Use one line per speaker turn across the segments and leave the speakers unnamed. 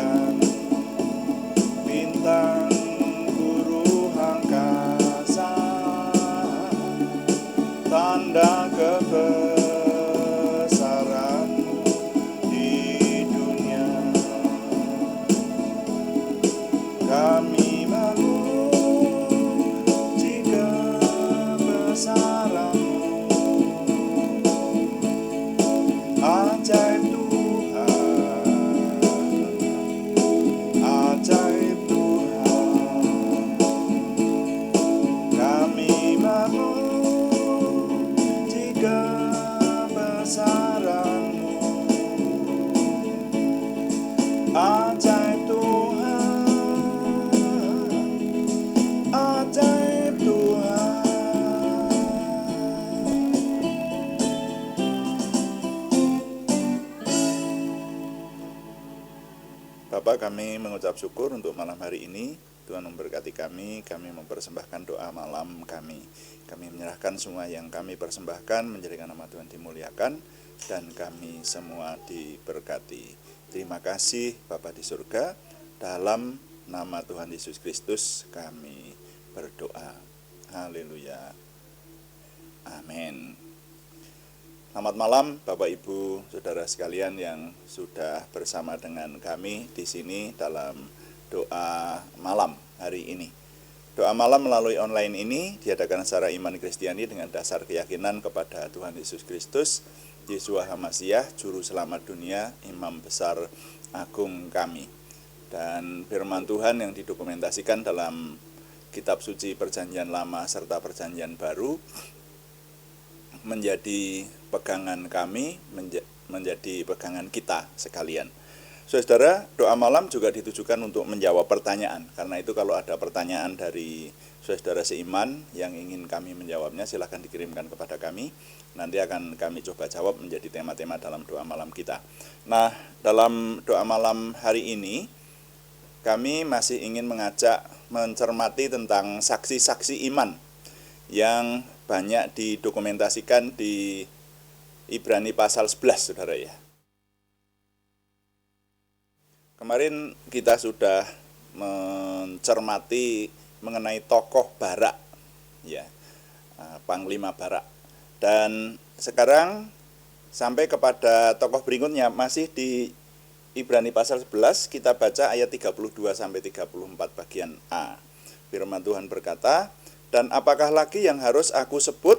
bagaikan bintang guru angkasa, tanda kebesaran di dunia. Kami memuji kebesaran-Mu, ajaib Tuhan, ajaib Tuhan. Kami memuji kebesaran-Mu, ajaib Tuhan, ajaib Tuhan. Bapak, kami mengucap syukur untuk malam hari ini. Tuhan memberkati kami mempersembahkan doa malam kami. Kami menyerahkan semua yang kami persembahkan, menjadikan nama Tuhan dimuliakan, dan kami semua diberkati. Terima kasih Bapa di surga, dalam nama Tuhan Yesus Kristus kami berdoa. Haleluya. Amin. Selamat malam Bapak Ibu Saudara sekalian yang sudah bersama dengan kami di sini dalam doa malam hari ini. Doa malam melalui online ini diadakan secara iman Kristiani dengan dasar keyakinan kepada Tuhan Yesus Kristus, Yeshua HaMasiah, Juru Selamat dunia, Imam Besar Agung kami. Dan firman Tuhan yang didokumentasikan dalam Kitab Suci Perjanjian Lama serta Perjanjian Baru menjadi pegangan kami, menjadi pegangan kita sekalian. Saudara, doa malam juga ditujukan untuk menjawab pertanyaan. Karena itu kalau ada pertanyaan dari saudara seiman yang ingin kami menjawabnya, silahkan dikirimkan kepada kami. Nanti akan kami coba jawab menjadi tema-tema dalam doa malam kita. Nah, dalam doa malam hari ini, kami masih ingin mengajak mencermati tentang saksi-saksi iman yang banyak didokumentasikan di Ibrani pasal 11, saudara ya. Kemarin kita sudah mencermati mengenai tokoh Barak, ya, Panglima Barak. Dan sekarang sampai kepada tokoh berikutnya, masih di Ibrani pasal 11, kita baca ayat 32 sampai 34 bagian A. Firman Tuhan berkata, "Dan apakah lagi yang harus aku sebut?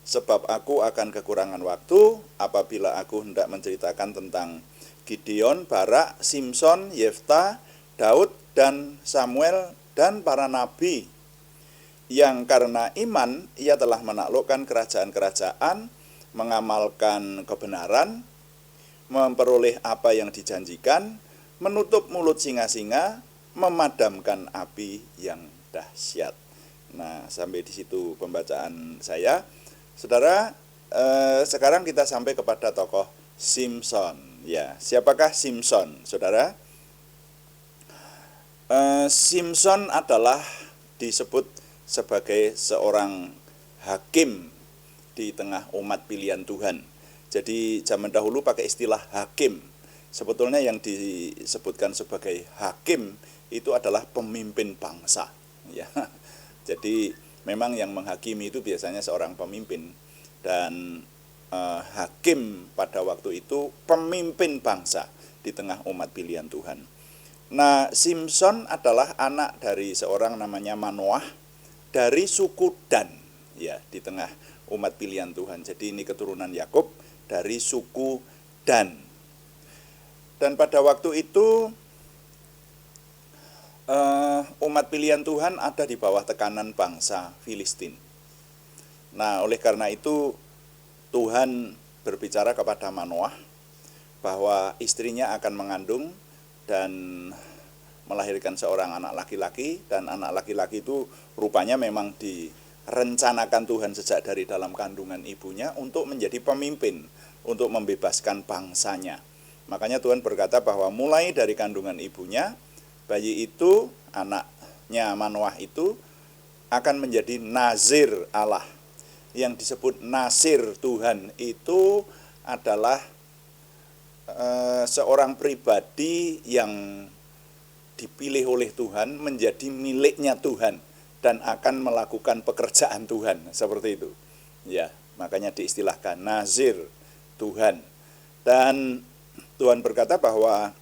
Sebab aku akan kekurangan waktu apabila aku hendak menceritakan tentang Gideon, Barak, Simson, Yefta, Daud, dan Samuel, dan para nabi, yang karena iman ia telah menaklukkan kerajaan-kerajaan, mengamalkan kebenaran, memperoleh apa yang dijanjikan, menutup mulut singa-singa, memadamkan api yang dahsyat." Nah, sampai di situ pembacaan saya. Saudara, sekarang kita sampai kepada tokoh Simson. Ya, siapakah Simson, saudara? Simson adalah disebut sebagai seorang hakim di tengah umat pilihan Tuhan. Jadi zaman dahulu pakai istilah hakim. Sebetulnya yang disebutkan sebagai hakim itu adalah pemimpin bangsa. Ya. Jadi memang yang menghakimi itu biasanya seorang pemimpin, dan hakim pada waktu itu pemimpin bangsa di tengah umat pilihan Tuhan. Nah, Simson adalah anak dari seorang namanya Manoah dari suku Dan, ya, di tengah umat pilihan Tuhan. Jadi ini keturunan Yakub dari suku Dan. Dan pada waktu itu umat pilihan Tuhan ada di bawah tekanan bangsa Filistin. Nah, oleh karena itu Tuhan berbicara kepada Manoah bahwa istrinya akan mengandung dan melahirkan seorang anak laki-laki, dan anak laki-laki itu rupanya memang direncanakan Tuhan sejak dari dalam kandungan ibunya untuk menjadi pemimpin, untuk membebaskan bangsanya. Makanya Tuhan berkata bahwa mulai dari kandungan ibunya, bayi itu, anaknya Manoah itu akan menjadi nazir Allah. Yang disebut nazir Tuhan itu adalah seorang pribadi yang dipilih oleh Tuhan, menjadi miliknya Tuhan dan akan melakukan pekerjaan Tuhan, seperti itu. Ya, makanya diistilahkan nazir Tuhan. Dan Tuhan berkata bahwa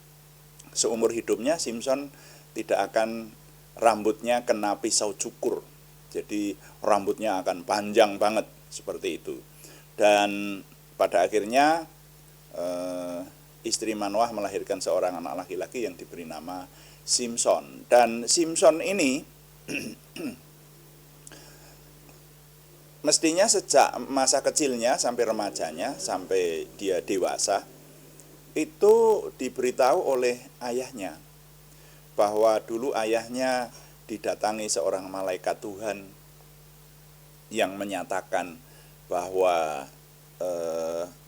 seumur hidupnya Simson tidak akan rambutnya kena pisau cukur. Jadi rambutnya akan panjang banget seperti itu. Dan pada akhirnya istri Manoah melahirkan seorang anak laki-laki yang diberi nama Simson. Dan Simson ini mestinya sejak masa kecilnya sampai remajanya, sampai dia dewasa, itu diberitahu oleh ayahnya bahwa dulu ayahnya didatangi seorang malaikat Tuhan yang menyatakan bahwa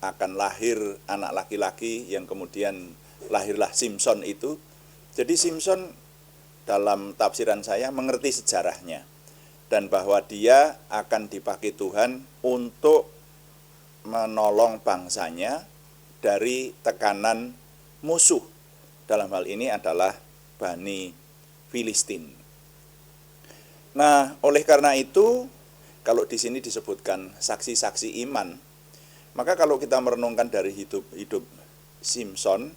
akan lahir anak laki-laki yang kemudian lahirlah Simson itu. Jadi Simson dalam tafsiran saya mengerti sejarahnya dan bahwa dia akan dipakai Tuhan untuk menolong bangsanya dari tekanan musuh. Dalam hal ini adalah Bani Filistin. Nah, oleh karena itu, kalau di sini disebutkan saksi-saksi iman, maka kalau kita merenungkan dari hidup Simson,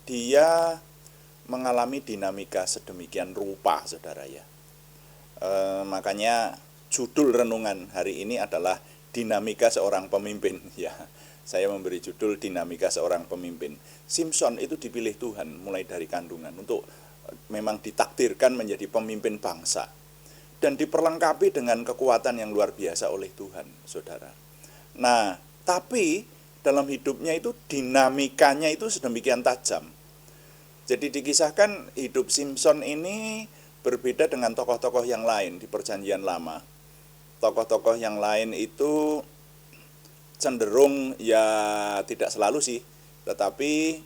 dia mengalami dinamika sedemikian rupa, saudara ya. Makanya judul renungan hari ini adalah dinamika seorang pemimpin. Ya, saya memberi judul dinamika seorang pemimpin. Simson itu dipilih Tuhan mulai dari kandungan untuk memang ditakdirkan menjadi pemimpin bangsa dan diperlengkapi dengan kekuatan yang luar biasa oleh Tuhan, saudara. Nah, tapi dalam hidupnya itu dinamikanya itu sedemikian tajam. Jadi dikisahkan hidup Simson ini berbeda dengan tokoh-tokoh yang lain di Perjanjian Lama. Tokoh-tokoh yang lain itu cenderung, ya tidak selalu sih, tetapi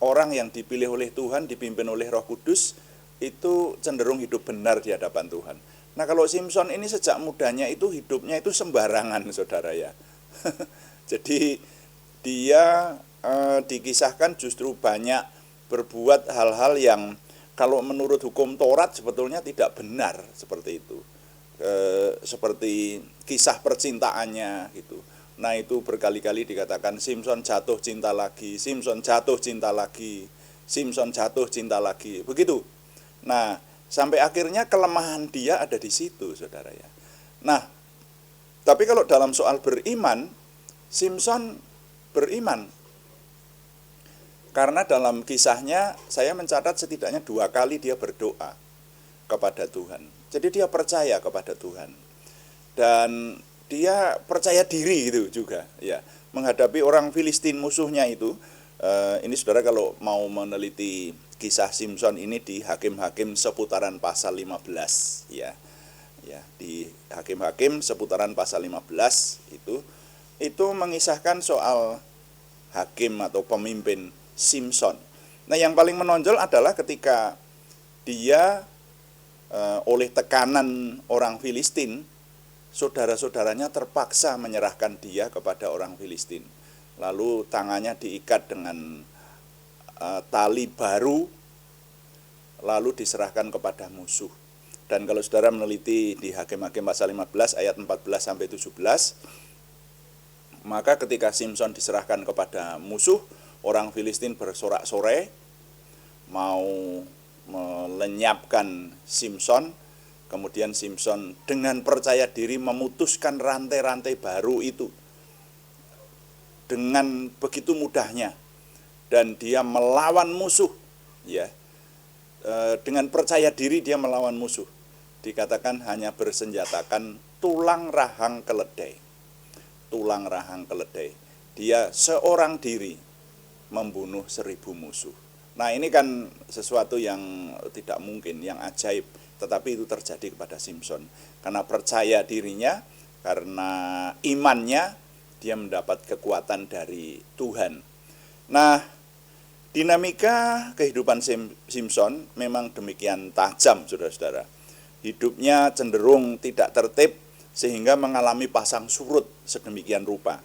orang yang dipilih oleh Tuhan, dipimpin oleh Roh Kudus, itu cenderung hidup benar di hadapan Tuhan. Nah, kalau Simson ini sejak mudanya itu hidupnya itu sembarangan, saudara ya. Jadi dia dikisahkan justru banyak berbuat hal-hal yang kalau menurut hukum Taurat sebetulnya tidak benar, seperti itu. Seperti kisah percintaannya gitu. Nah, itu berkali-kali dikatakan Simson jatuh cinta lagi, Simson jatuh cinta lagi, Simson jatuh cinta lagi, begitu. Nah, sampai akhirnya kelemahan dia ada di situ, saudara ya. Nah, tapi kalau dalam soal beriman, Simson beriman. Karena dalam kisahnya saya mencatat setidaknya 2 kali dia berdoa kepada Tuhan. Jadi dia percaya kepada Tuhan. Dan dia percaya diri gitu juga ya, menghadapi orang Filistin musuhnya itu. Ini saudara kalau mau meneliti kisah Simson ini di Hakim-Hakim seputaran pasal 15 ya. Ya, di Hakim-Hakim seputaran pasal 15 itu mengisahkan soal hakim atau pemimpin Simson. Nah, yang paling menonjol adalah ketika dia oleh tekanan orang Filistin, saudara-saudaranya terpaksa menyerahkan dia kepada orang Filistin. Lalu tangannya diikat dengan tali baru, lalu diserahkan kepada musuh. Dan kalau saudara meneliti di Hakim-Hakim pasal 15 ayat 14 sampai 17, maka ketika Simson diserahkan kepada musuh, orang Filistin bersorak-sorai mau melenyapkan Simson. Kemudian Simson dengan percaya diri memutuskan rantai-rantai baru itu dengan begitu mudahnya, dan dia melawan musuh ya. Dengan percaya diri dia melawan musuh. Dikatakan hanya bersenjatakan tulang rahang keledai. Tulang rahang keledai. Dia seorang diri membunuh 1000 musuh. Nah, ini kan sesuatu yang tidak mungkin, yang ajaib. Tetapi itu terjadi kepada Simson. Karena percaya dirinya, karena imannya, dia mendapat kekuatan dari Tuhan. Nah, dinamika kehidupan Simson memang demikian tajam, saudara-saudara. Hidupnya cenderung tidak tertib, sehingga mengalami pasang surut sedemikian rupa.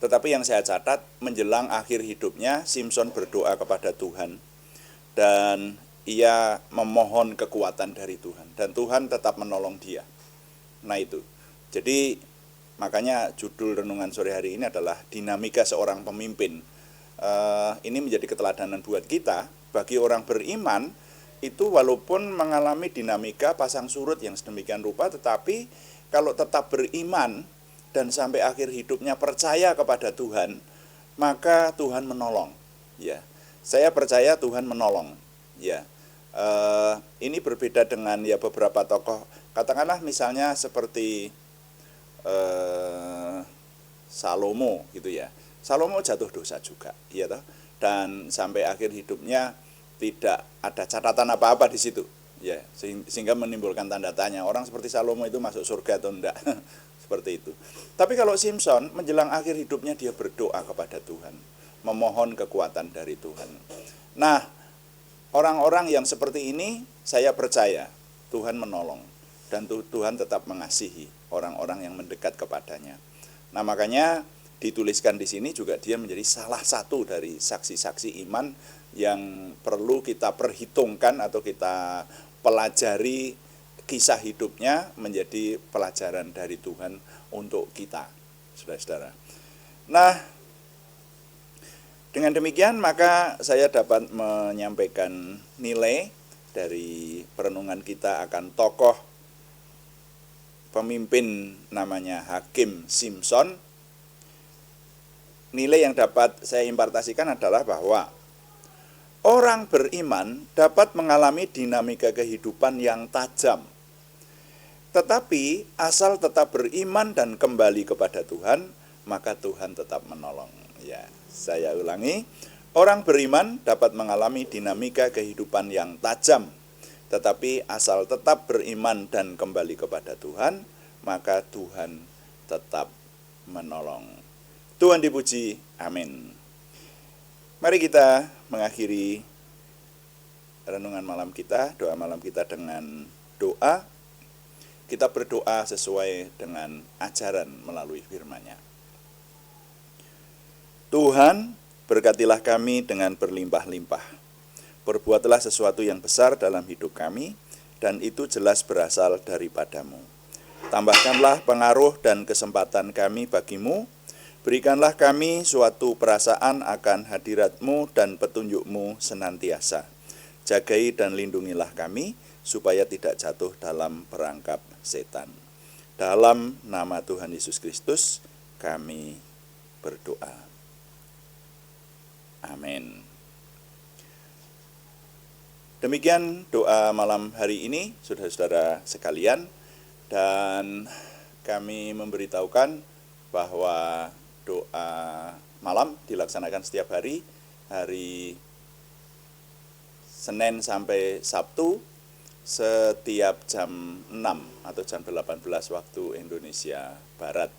Tetapi yang saya catat, menjelang akhir hidupnya Simpson berdoa kepada Tuhan dan ia memohon kekuatan dari Tuhan, dan Tuhan tetap menolong dia. Nah itu, jadi makanya judul renungan sore hari ini adalah dinamika seorang pemimpin. Ini menjadi keteladanan buat kita, bagi orang beriman itu walaupun mengalami dinamika pasang surut yang sedemikian rupa, tetapi kalau tetap beriman dan sampai akhir hidupnya percaya kepada Tuhan, maka Tuhan menolong. Ya, saya percaya Tuhan menolong. Ya, ini berbeda dengan ya beberapa tokoh, katakanlah misalnya seperti Salomo gitu ya. Salomo jatuh dosa juga, ya toh, dan sampai akhir hidupnya tidak ada catatan apa-apa di situ, ya, sehingga menimbulkan tanda tanya orang seperti Salomo itu masuk surga atau enggak. Seperti itu. Tapi kalau Simpson menjelang akhir hidupnya dia berdoa kepada Tuhan, memohon kekuatan dari Tuhan. Nah, orang-orang yang seperti ini saya percaya Tuhan menolong dan Tuhan tetap mengasihi orang-orang yang mendekat kepadanya. Nah, makanya dituliskan di sini juga dia menjadi salah satu dari saksi-saksi iman yang perlu kita perhitungkan atau kita pelajari kisah hidupnya menjadi pelajaran dari Tuhan untuk kita, saudara-saudara. Nah, dengan demikian maka saya dapat menyampaikan nilai dari perenungan kita akan tokoh pemimpin namanya Hakim Simpson. Nilai yang dapat saya impartasikan adalah bahwa orang beriman dapat mengalami dinamika kehidupan yang tajam. Tetapi asal tetap beriman dan kembali kepada Tuhan, maka Tuhan tetap menolong. Ya, saya ulangi, orang beriman dapat mengalami dinamika kehidupan yang tajam. Tetapi asal tetap beriman dan kembali kepada Tuhan, maka Tuhan tetap menolong. Tuhan dipuji, amin. Mari kita mengakhiri renungan malam kita, doa malam kita dengan doa. Kita berdoa sesuai dengan ajaran melalui firman-Nya. Tuhan, berkatilah kami dengan berlimpah-limpah. Perbuatlah sesuatu yang besar dalam hidup kami, dan itu jelas berasal daripadamu. Tambahkanlah pengaruh dan kesempatan kami bagimu. Berikanlah kami suatu perasaan akan hadirat-Mu dan petunjuk-Mu senantiasa. Jagai dan lindungilah kami, supaya tidak jatuh dalam perangkap setan. Dalam nama Tuhan Yesus Kristus, kami berdoa. Amin. Demikian doa malam hari ini, saudara-saudara sekalian, dan kami memberitahukan bahwa doa malam dilaksanakan setiap hari, hari Senin sampai Sabtu, setiap jam 6 atau jam 18 waktu Indonesia Barat.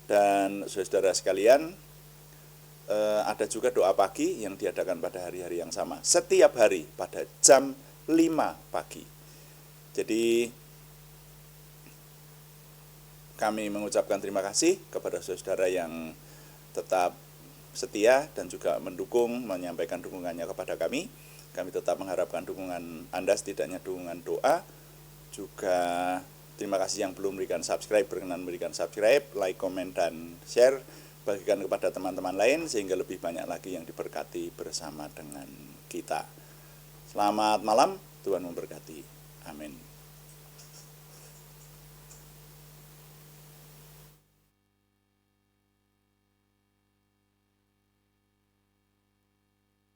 Dan saudara sekalian, ada juga doa pagi yang diadakan pada hari-hari yang sama, setiap hari pada jam 5 pagi. Jadi kami mengucapkan terima kasih kepada saudara yang tetap setia dan juga mendukung, menyampaikan dukungannya kepada kami. Kami tetap mengharapkan dukungan Anda, setidaknya dukungan doa. Juga terima kasih yang belum memberikan subscribe, berkenan memberikan subscribe, like, komen, dan share. Bagikan kepada teman-teman lain sehingga lebih banyak lagi yang diberkati bersama dengan kita. Selamat malam, Tuhan memberkati. Amin.